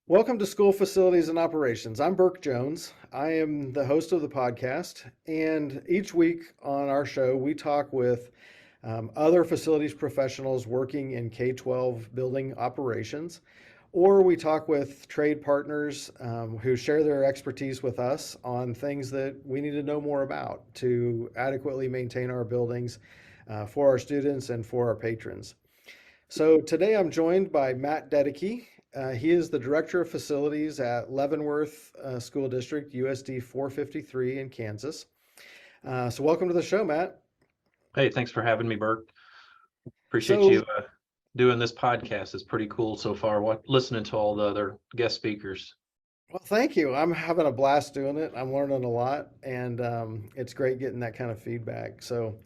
Welcome to School Facilities and Operations. I'm Burke Jones. I am the host of the podcast, and each week on our show, we talk with other facilities professionals working in K-12 building operations, or we talk with trade partners who share their expertise with us on things that we need to know more about to adequately maintain our buildings for our students and for our patrons. So today I'm joined by Matt Dedeke. He is the Director of Facilities at Leavenworth School District, USD 453 in Kansas. So welcome to the show, Matt. Hey, thanks for having me, Burke. Appreciate So, you doing this podcast. It's pretty cool so far. Listening to all the other guest speakers. well, thank you. I'm having a blast doing it. I'm learning a lot, and it's great getting that kind of feedback. So,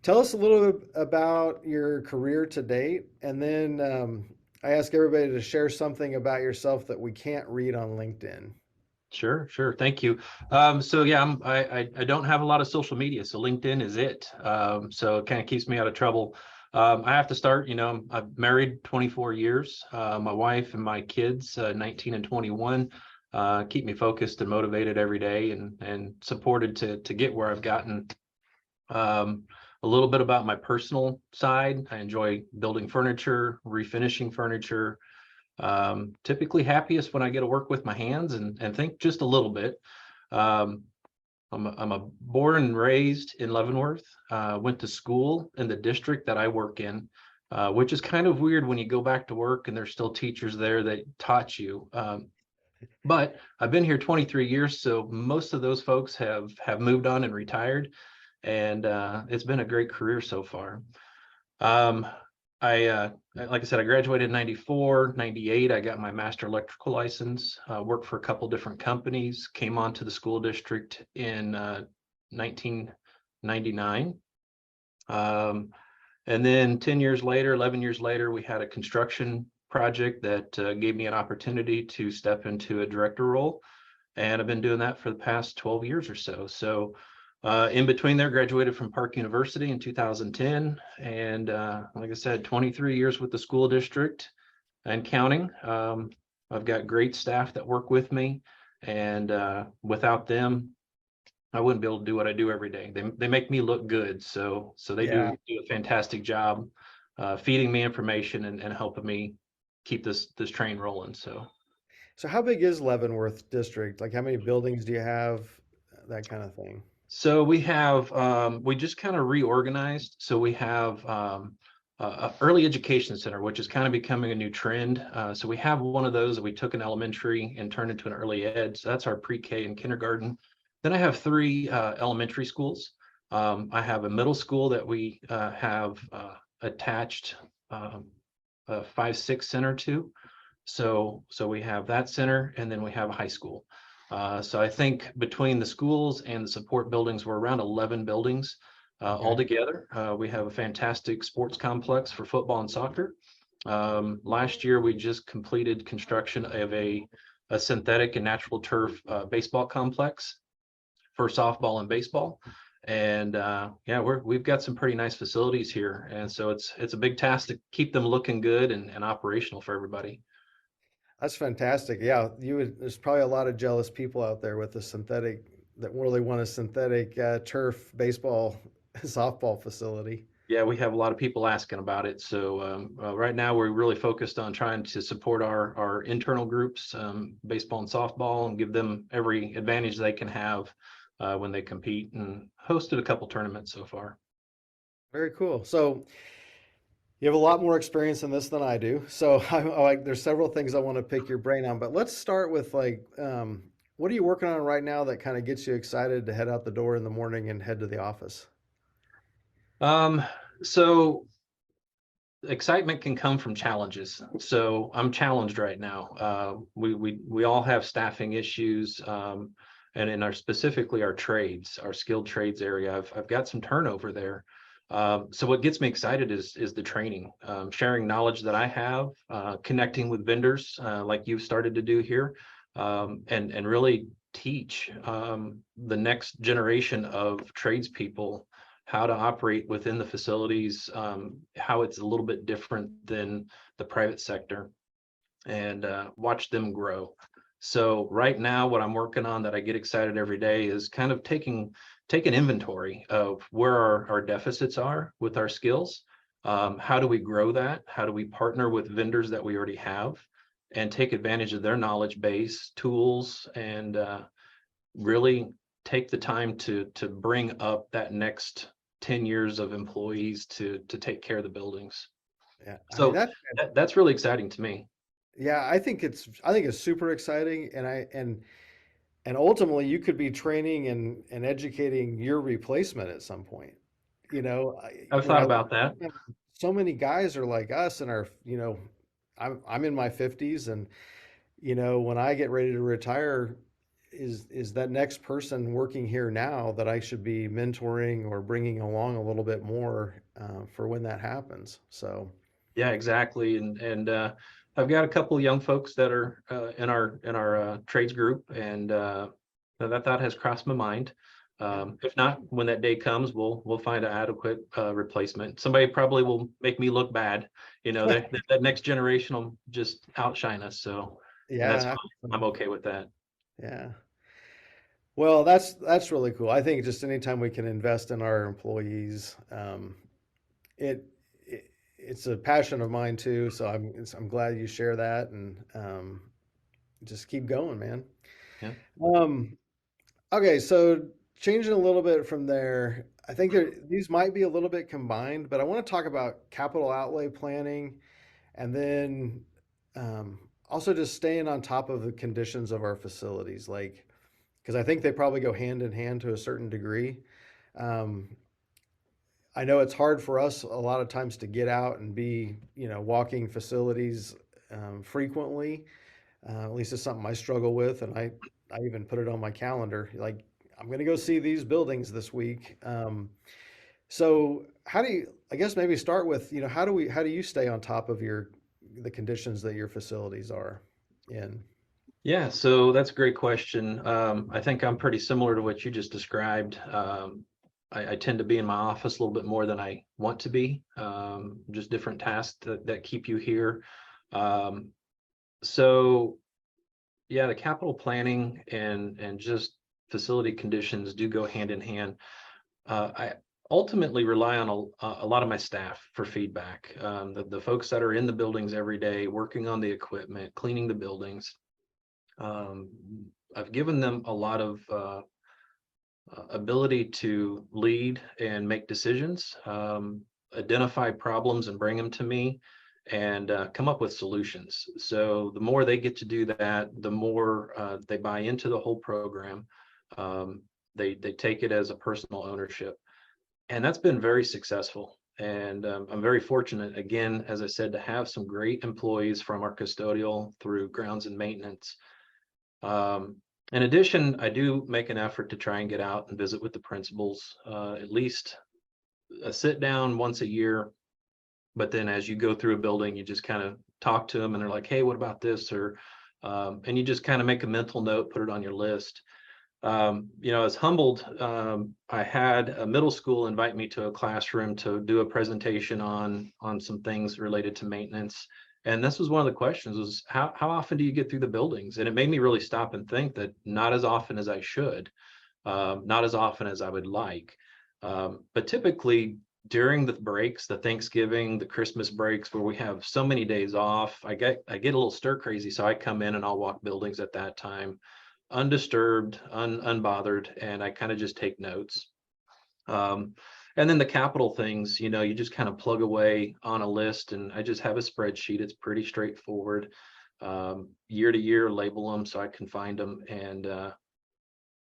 tell us a little bit about your career to date, and then I ask everybody to share something about yourself that we can't read on LinkedIn. Sure. Thank you. So yeah, I don't have a lot of social media, so LinkedIn is it. So it kind of keeps me out of trouble. I have to start. I've married 24 years. My wife and my kids, 19 and 21, keep me focused and motivated every day, and supported to get where I've gotten. A little bit about my personal side. I enjoy building furniture, refinishing furniture. Typically happiest when I get to work with my hands and think just a little bit. Um, I'm a born and raised in Leavenworth. Went to school in the district that I work in, which is kind of weird when you go back to work and there's still teachers there that taught you. But I've been here 23 years, so most of those folks have moved on and retired, and it's been a great career so far. Um, like I said, I graduated in 94, 98. I got my master electrical license, worked for a couple different companies, came onto the school district in 1999. And then 10 years later, 11 years later, we had a construction project that gave me an opportunity to step into a director role. And I've been doing that for the past 12 years or so. So in between there, graduated from Park University in 2010. And like I said, 23 years with the school district and counting. I've got great staff that work with me. And without them, I wouldn't be able to do what I do every day. They make me look good. So they Yeah. do a fantastic job feeding me information and helping me keep this train rolling. So how big is Leavenworth District? Like how many buildings do you have? That kind of thing. So we just kind of reorganized. So we have a early education center, which is kind of becoming a new trend. So we have one of those that we took in elementary and turned into an early ed. So that's our pre-K and kindergarten. Then I have three elementary schools. I have a middle school that we have attached a 5-6 center to. So we have that center, and then we have a high school. So I think between the schools and the support buildings, we're around 11 buildings altogether. We have a fantastic sports complex for football and soccer. Last year, we just completed construction of a synthetic and natural turf baseball complex for softball and baseball. And yeah, we've got some pretty nice facilities here. And so it's a big task to keep them looking good and operational for everybody. That's fantastic. Yeah, there's probably a lot of jealous people out there with the synthetic that really want a synthetic turf baseball softball facility. Yeah, we have a lot of people asking about it. So right now we're really focused on trying to support our internal groups, baseball and softball, and give them every advantage they can have when they compete, and hosted a couple tournaments so far. Very cool. So you have a lot more experience in this than I do. So there's several things I want to pick your brain on, but let's start with what are you working on right now that kind of gets you excited to head out the door in the morning and head to the office? Um, so excitement can come from challenges. So I'm challenged right now. We all have staffing issues, and in our specifically our trades, our skilled trades area, I've got some turnover there. So what gets me excited is the training, sharing knowledge that I have, connecting with vendors like you've started to do here, and really teach the next generation of tradespeople how to operate within the facilities, how it's a little bit different than the private sector. and watch them grow. So right now, what I'm working on that I get excited every day is kind of taking inventory of where our deficits are with our skills. How do we grow that? How do we partner with vendors that we already have and take advantage of their knowledge base, tools, and really take the time to bring up that next 10 years of employees to take care of the buildings. Yeah. I mean, So that's really exciting to me. yeah, I think it's super exciting, and ultimately you could be training and educating your replacement at some point. I've When thought I look about that. at so many guys are like us and are, I'm in my 50s, and when I get ready to retire, is that next person working here now that I should be mentoring or bringing along a little bit more for when that happens. So Yeah, exactly. And I've got a couple of young folks that are in our trades group, and that thought has crossed my mind. yeah. If not, when that day comes, we'll find an adequate replacement. Somebody probably will make me look bad. That next generation will just outshine us. So, and that's Yeah, fine. I'm okay with that. yeah. Well, that's really cool. I think just anytime we can invest in our employees, it, it's a passion of mine too. So I'm glad you share that, and just keep going, man. Yeah. Um, okay, so changing a little bit from there, I think these might be a little bit combined, but I want to talk about capital outlay planning, and then um, also just staying on top of the conditions of our facilities, like because I think they probably go hand in hand to a certain degree. Um, I know it's hard for us a lot of times to get out and be, walking facilities frequently. At least it's something I struggle with, and I even put it on my calendar. Like, I'm going to go see these buildings this week. So how do you? I guess maybe start with, how do you stay on top of the conditions that your facilities are in? Yeah, so that's a great question. I think I'm pretty similar to what you just described. I tend to be in my office a little bit more than I want to be, just different tasks that keep you here. Um, so yeah, the capital planning and just facility conditions do go hand in hand. I ultimately rely on a lot of my staff for feedback. The folks that are in the buildings every day, working on the equipment, cleaning the buildings. Um, I've given them a lot of ability to lead and make decisions, identify problems and bring them to me, and come up with solutions. So the more they get to do that, the more they buy into the whole program. Um, they take it as a personal ownership, and that's been very successful. And I'm very fortunate, again, as I said, to have some great employees from our custodial through grounds and maintenance. In addition, I do make an effort to try and get out and visit with the principals, at least a sit down once a year. But then as you go through a building, you just kind of talk to them and they're like, hey, what about this? And you just kind of make a mental note, put it on your list. As humbled, I had a middle school invite me to a classroom to do a presentation on some things related to maintenance. And this was one of the questions was how often do you get through the buildings? And it made me really stop and think that not as often as I should, not as often as I would like. But typically during the breaks, the Thanksgiving, the Christmas breaks, where we have so many days off, I get a little stir crazy. So I come in and I'll walk buildings at that time undisturbed, unbothered, and I kind of just take notes. Um, and then the capital things, you just kind of plug away on a list, and I just have a spreadsheet. It's pretty straightforward. Year to year, label them so I can find them. And uh,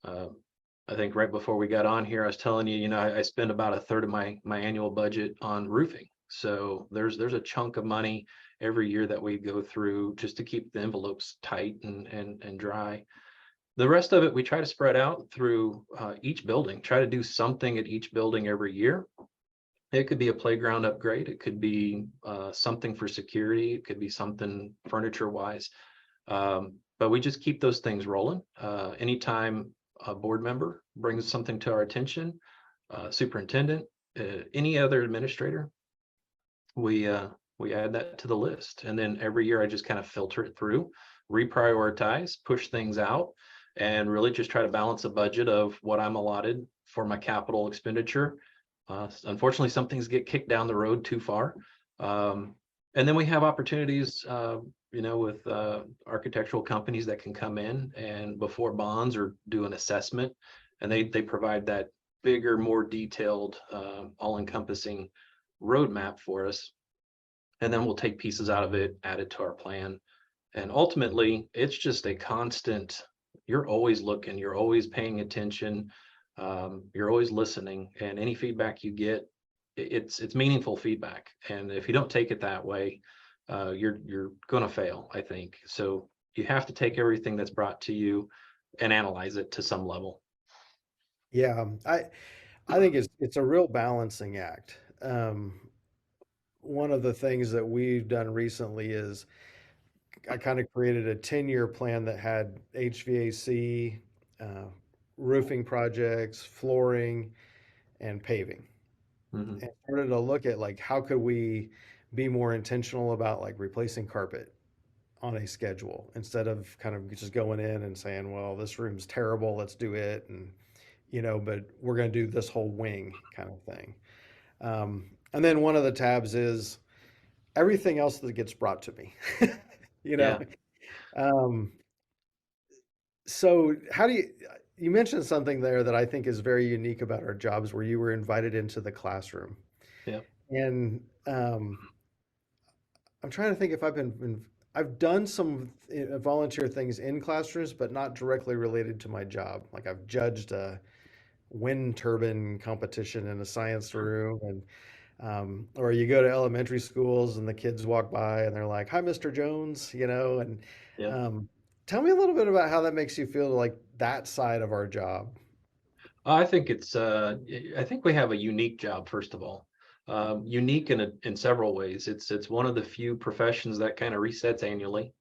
I think right before we got on here, I was telling you, I spend about a third of my annual budget on roofing. So there's a chunk of money every year that we go through just to keep the envelopes tight and dry. The rest of it, we try to spread out through each building, try to do something at each building every year. It could be a playground upgrade. It could be something for security. It could be something furniture wise. But we just keep those things rolling. Anytime a board member brings something to our attention, superintendent, any other administrator, we we add that to the list. And then every year I just kind of filter it through, reprioritize, push things out, and really just try to balance a budget of what I'm allotted for my capital expenditure. Unfortunately, some things get kicked down the road too far. And then we have opportunities, with architectural companies that can come in and before bonds or do an assessment, and they provide that bigger, more detailed, all-encompassing roadmap for us. And then we'll take pieces out of it, add it to our plan. And ultimately, it's just a constant, you're always looking, you're always paying attention, you're always listening, and any feedback you get, it's meaningful feedback. And if you don't take it that way, you're going to fail, I think. So you have to take everything that's brought to you and analyze it to some level. Yeah, I think it's a real balancing act. One of the things that we've done recently is I kind of created a 10-year plan that had HVAC, uh, roofing projects, flooring, and paving. Mhm. And started to look at like how could we be more intentional about like replacing carpet on a schedule instead of kind of just going in and saying, well, this room's terrible, let's do it, and but we're going to do this whole wing kind of thing. And then one of the tabs is everything else that gets brought to me. you know, Yeah, um, so how do you mentioned something there that I think is very unique about our jobs where you were invited into the classroom. yeah, And I'm trying to think if I've done some volunteer things in classrooms, but not directly related to my job. Like I've judged a wind turbine competition in a science sure. room, and or you go to elementary schools and the kids walk by and they're like, "Hi, Mr. Jones," and Yeah. um, tell me a little bit about how that makes you feel, like that side of our job. I think we have a unique job, first of all. Unique in several ways. It's one of the few professions that kind of resets annually,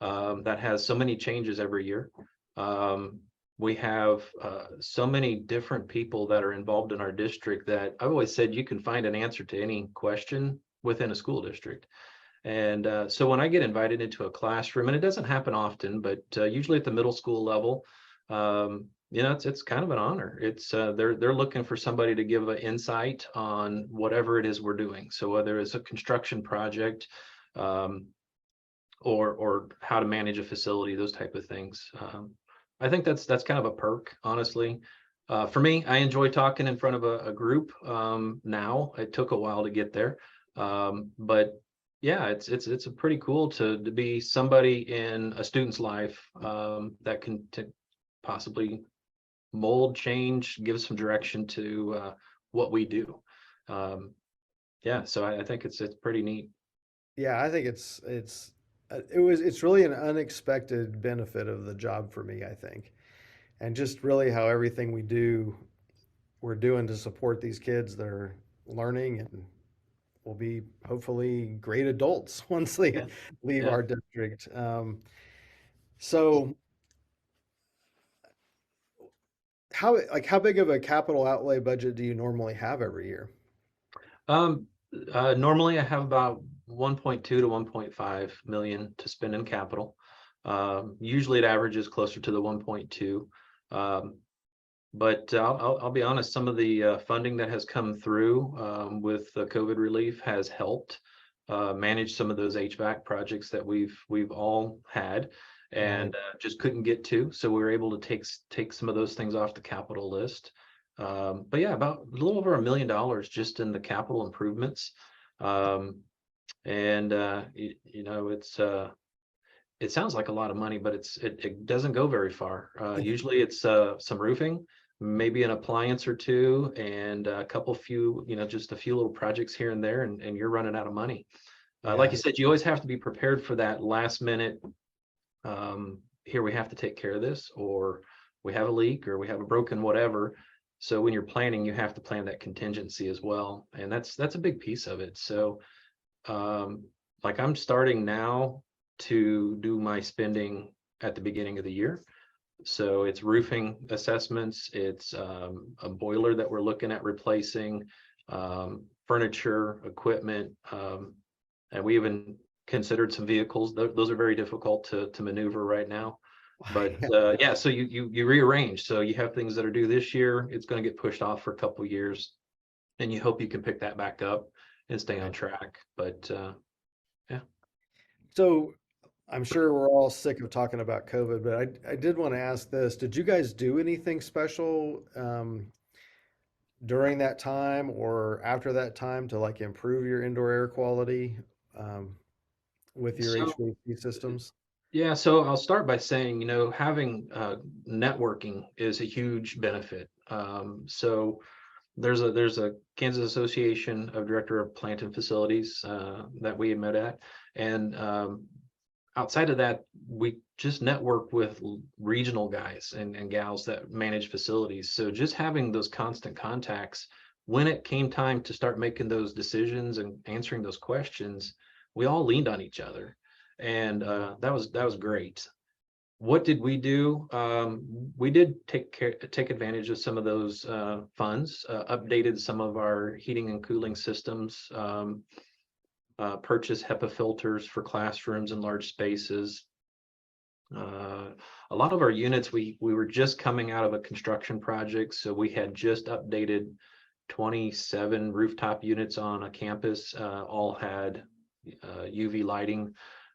that has so many changes every year. Um, we have so many different people that are involved in our district that I've always said you can find an answer to any question within a school district. And so when I get invited into a classroom, and it doesn't happen often, but usually at the middle school level, it's kind of an honor. It's they're looking for somebody to give an insight on whatever it is we're doing. So whether it's a construction project, um, or how to manage a facility, those type of things. I think that's kind of a perk, honestly. For me, I enjoy talking in front of a group. Now it took a while to get there, but yeah, it's a pretty cool to be somebody in a student's life, that can possibly mold, change, give some direction to what we do. Um, yeah, so I think it's pretty neat. Yeah, I think it's really an unexpected benefit of the job for me, I think. And just really how everything we do, we're doing to support these kids that are learning and will be hopefully great adults once they Yeah, leave yeah. our district. So how big of a capital outlay budget do you normally have every year? Um, Normally I have about 1.2 to 1.5 million to spend in capital. Usually it averages closer to the 1.2. Um, but I'll be honest, some of the funding that has come through, with the COVID relief has helped manage some of those HVAC projects that we've all had Right. and just couldn't get to. So we were able to take some of those things off the capital list. But yeah, about a little over $1 million just in the capital improvements. Um, and it sounds like a lot of money, but it doesn't go very far. Usually it's some roofing, maybe an appliance or two, and a couple few, just a few little projects here and there, and you're running out of money. Like you Yeah. said, you always have to be prepared for that last minute. Here we have to take care of this, or we have a leak, or we have a broken whatever. So when you're planning, you have to plan that contingency as well, and that's a big piece of it. So um, like I'm starting now to do my spending at the beginning of the year. So it's roofing assessments, it's a boiler that we're looking at replacing, furniture, equipment, And we even considered some vehicles. Those are very difficult to maneuver right now. But yeah, so you rearrange. So you have things that are due this year. It's going to get pushed off for a couple of years, and you hope you can pick that back up and stay on track. But yeah. So I'm sure we're all sick of talking about COVID, but I did want to ask this. Did you guys do anything special during that time or after that time to like improve your indoor air quality um, with your So HVAC systems? yeah, so I'll start by saying, having networking is a huge benefit. So there's a Kansas Association of Director of Plant and Facilities that we met at, and outside of that, we just network with regional guys and gals that manage facilities. So just having those constant contacts when it came time to start making those decisions and answering those questions, we all leaned on each other, and that was great. What did we do? We did take advantage of some of those funds, updated some of our heating and cooling systems, purchased HEPA filters for classrooms and large spaces. A lot of our units, we were just coming out of a construction project, so we had just updated 27 rooftop units on a campus, all had UV lighting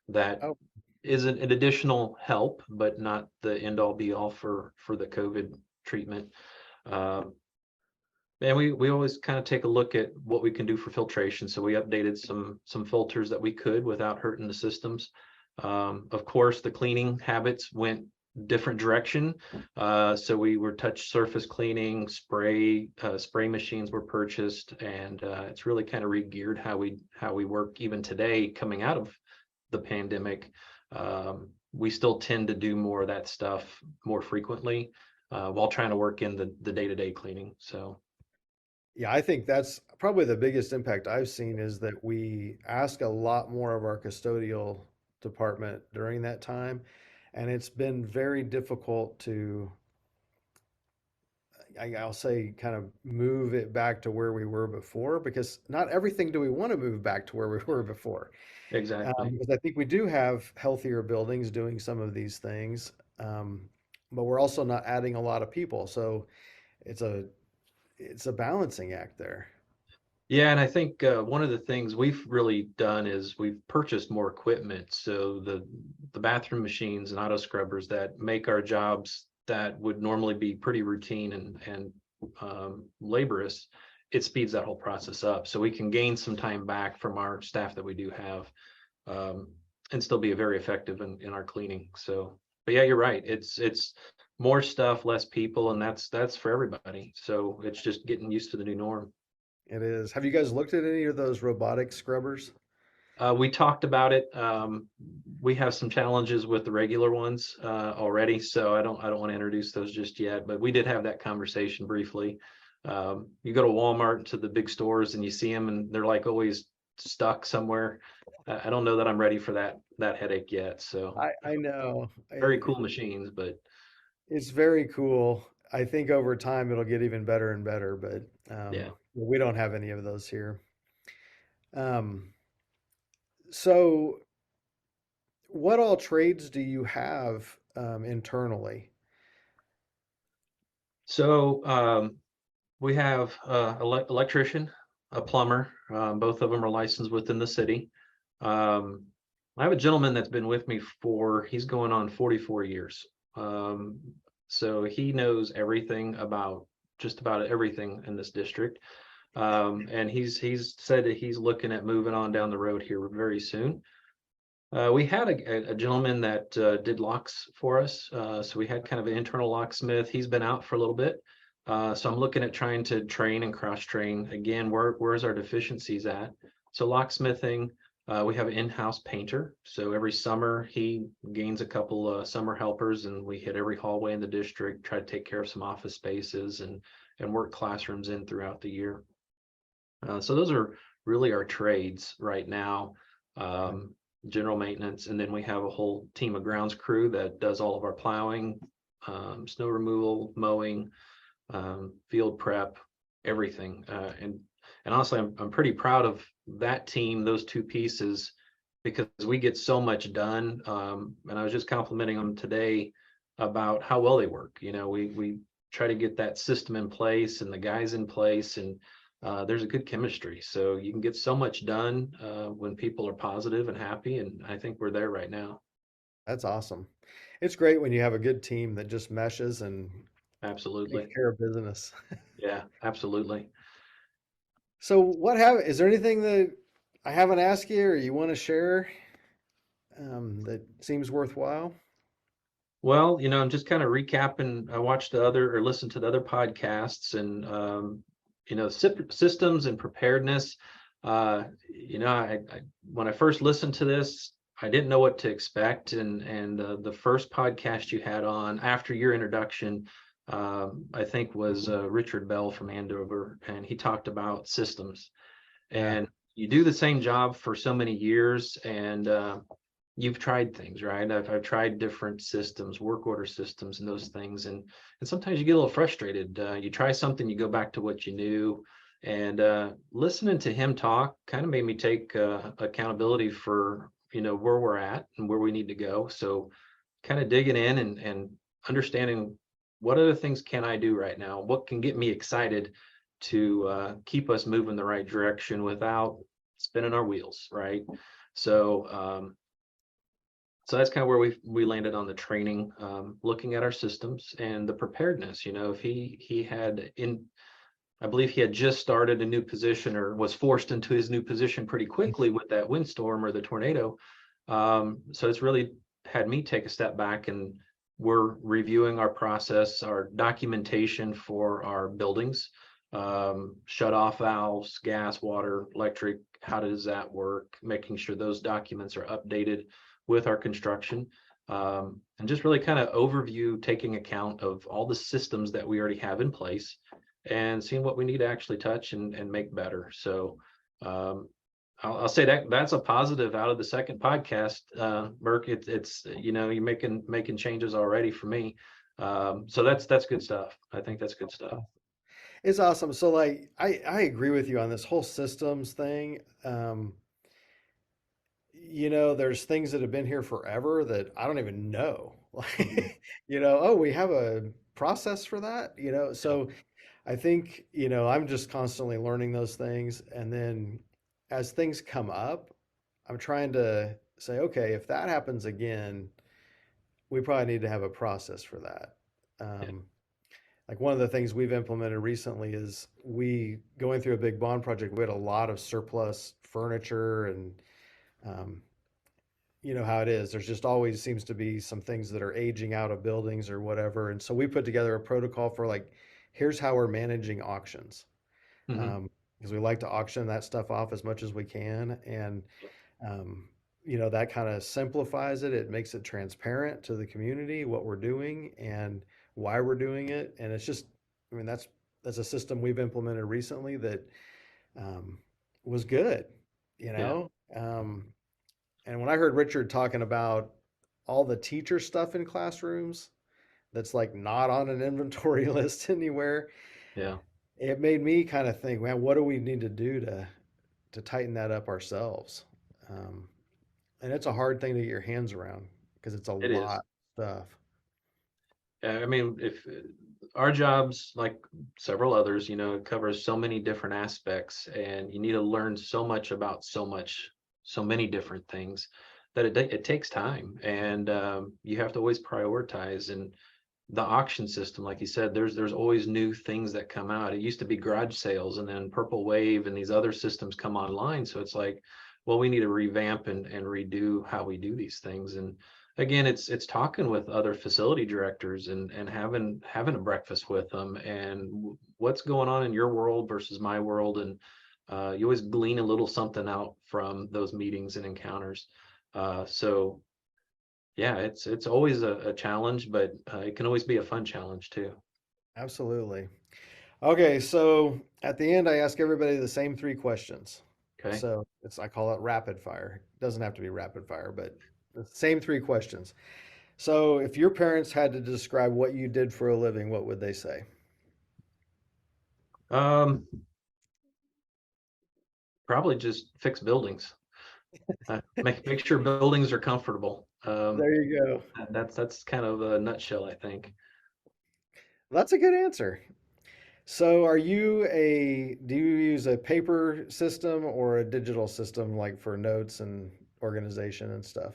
that Oh, is an additional help, but not the end all be all for the COVID treatment. Um, and we always kind of take a look at what we can do for filtration. So we updated some filters that we could without hurting the systems. Of course, the cleaning habits went different direction. So we were touch surface cleaning, spray machines were purchased, and it's really kind of re-geared how we work even today coming out of the pandemic. We still tend to do more of that stuff more frequently while trying to work in the day-to-day cleaning. So yeah, I think that's probably the biggest impact I've seen is that we ask a lot more of our custodial department during that time. And it's been very difficult to, I'll say, kind of move it back to where we were before because not everything do we want to move back to where we were before. exactly. Because I think we do have healthier buildings doing some of these things, but we're also not adding a lot of people. So it's a it's a balancing act there. Yeah, and I think one of the things we've really done is we've purchased more equipment. So the bathroom machines and auto scrubbers that make our jobs that would normally be pretty routine and laborious, it speeds that whole process up. So we can gain some time back from our staff that we do have, um, and still be very effective in our cleaning. So, but yeah, you're right. It's more stuff, less people, and that's for everybody. So it's just getting used to the new norm. It is. Have you guys looked at any of those robotic scrubbers? We talked about it. We have some challenges with the regular ones already, so I don't want to introduce those just yet. But we did have that conversation briefly. You go to Walmart, to the big stores, and you see them, and they're like always stuck somewhere. I don't know that I'm ready for that headache yet. So I know. very cool machines, but It's very cool. I think over time it'll get even better and better, but yeah. we don't have any of those here. Um, so what all trades do you have internally? So we have electrician, a plumber. Both of them are licensed within the city. Um, I have a gentleman that's been with me he's going on 44 years. Um, so he knows everything about just about everything in this district. And he's said that he's looking at moving on down the road here very soon. We had a gentleman that did locks for us. So we had kind of an internal locksmith. He's been out for a little bit. So I'm looking at trying to train and cross train again. Where's our deficiencies at? So locksmithing, we have an in-house painter. So every summer he gains a couple summer helpers, and we hit every hallway in the district, try to take care of some office spaces and work classrooms in throughout the year. So those are really our trades right now. General maintenance, and then we have a whole team of grounds crew that does all of our plowing, snow removal, mowing, field prep, everything. And honestly, I'm pretty proud of that team, those two pieces, because we get so much done. And I was just complimenting them today about how well they work. We try to get that system in place and the guys in place, and there's a good chemistry. So you can get so much done when people are positive and happy, and I think we're there right now. That's awesome. It's great when you have a good team that just meshes and takes Absolutely. care of business. Yeah, absolutely. So is there anything that I haven't asked you or you want to share that seems worthwhile? Well, I'm just kind of recapping. I watched the other or listened to the other podcasts, and systems and preparedness. When I first listened to this, I didn't know what to expect, and the first podcast you had on after your introduction, I think was Richard Bell from Andover, and he talked about systems. Yeah. And you do the same job for so many years, and you've tried things, right? I've tried different systems, work order systems, and those things, and sometimes you get a little frustrated. You try something, you go back to what you knew, and listening to him talk kind of made me take accountability for where we're at and where we need to go. So kind of digging in and understanding what other things can I do right now? What can get me excited to keep us moving the right direction without spinning our wheels, right? So so that's kind of where we landed on the training, looking at our systems and the preparedness. If he had I believe he had just started a new position or was forced into his new position pretty quickly with that windstorm or the tornado. So it's really had me take a step back, and we're reviewing our process, our documentation for our buildings, shut off valves, gas, water, electric. How does that work? Making sure those documents are updated with our construction. And just really kind of overview, taking account of all the systems that we already have in place and seeing what we need to actually touch and make better. So um, I'll say that that's a positive out of the second podcast, Burke. It's you're making changes already for me. So that's good stuff. I think that's good stuff. It's awesome. So like I agree with you on this whole systems thing. There's things that have been here forever that I don't even know. Mhm. Like, oh, we have a process for that, Yeah. so I think, I'm just constantly learning those things. And then as things come up, I'm trying to say, okay, if that happens again, we probably need to have a process for that. Yeah. Um, like one of the things we've implemented recently is we going through a big bond project, we had a lot of surplus furniture and um, you know how it is. There's just always seems to be some things that are aging out of buildings or whatever. And so we put together a protocol for like, here's how we're managing auctions. Hmm. Because we like to auction that stuff off as much as we can. And, um, that kind of simplifies it. It makes it transparent to the community what we're doing and why we're doing it. And it's just, I mean, that's a system we've implemented recently that um, was good, you Yeah. know? And when I heard Richard talking about all the teacher stuff in classrooms that's like not on an inventory list anywhere, Yeah. it made me kind of think, man, what do we need to do to tighten that up ourselves? Um, and it's a hard thing to get your hands around because it's a It is. lot of stuff. I mean, if our jobs, like several others, it covers so many different aspects, and you need to learn so much about so many different things that it takes time, and you have to always prioritize. And the auction system, like you said, there's always new things that come out. It used to be garage sales, and then Purple Wave and these other systems come online. So it's like, well, we need to revamp and redo how we do these things. And again, it's talking with other facility directors and having a breakfast with them and what's going on in your world versus my world. And you always glean a little something out from those meetings and encounters. So yeah, it's always a challenge, but it can always be a fun challenge too. Absolutely. Okay, so at the end, I ask everybody the same three questions. Okay. So I call it rapid fire. It doesn't have to be rapid fire, but the same three questions. So if your parents had to describe what you did for a living, what would they say? Um, Probably just fix buildings. Make sure buildings are comfortable. There you go. That's kind of a nutshell, I think. That's a good answer. So do you use a paper system or a digital system like for notes and organization and stuff?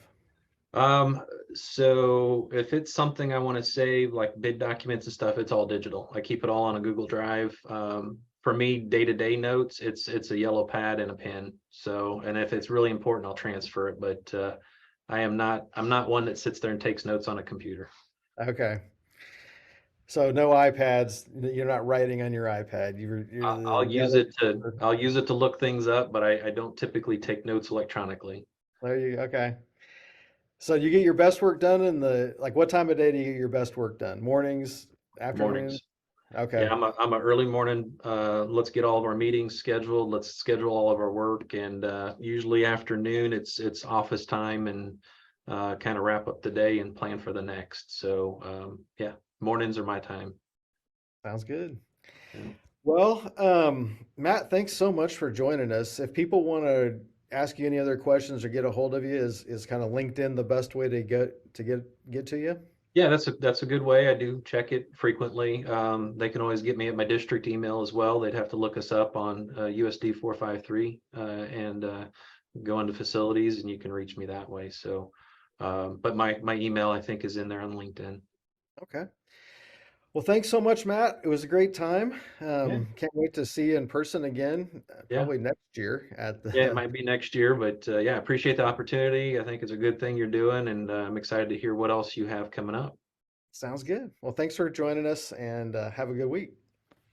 Um, so if it's something I want to save, like bid documents and stuff, it's all digital. I keep it all on a Google Drive. For me, day-to-day notes, it's a yellow pad and a pen. So, and if it's really important, I'll transfer it. But I'm not one that sits there and takes notes on a computer. Okay. So no iPads, you're not writing on your iPad. You're the I'll use it to look things up, but I don't typically take notes electronically. there you okay. So you get your best work done in the like what time of day do you get your best work done? Mornings, afternoon? Mornings. Okay. Yeah, I'm a early morning. Let's get all of our meetings scheduled. Let's schedule all of our work, and usually afternoon it's office time and kind of wrap up the day and plan for the next. So yeah, mornings are my time. Sounds good. Yeah. Well, Matt, thanks so much for joining us. If people want to ask you any other questions or get a hold of you, is kind of LinkedIn the best way to get to you? Yeah, that's a good way. I do check it frequently. They can always get me at my district email as well. They'd have to look us up on USD 453 and go into facilities, and you can reach me that way. So, but my email I think is in there on LinkedIn. Okay. Well, thanks so much, Matt. It was a great time. Yeah, Can't wait to see you in person again, yeah, probably next year at yeah. It the. might be next year, but yeah, I appreciate the opportunity. I think it's a good thing you're doing, and I'm excited to hear what else you have coming up. Sounds good. Well, thanks for joining us and have a good week.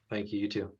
Thank you. You too.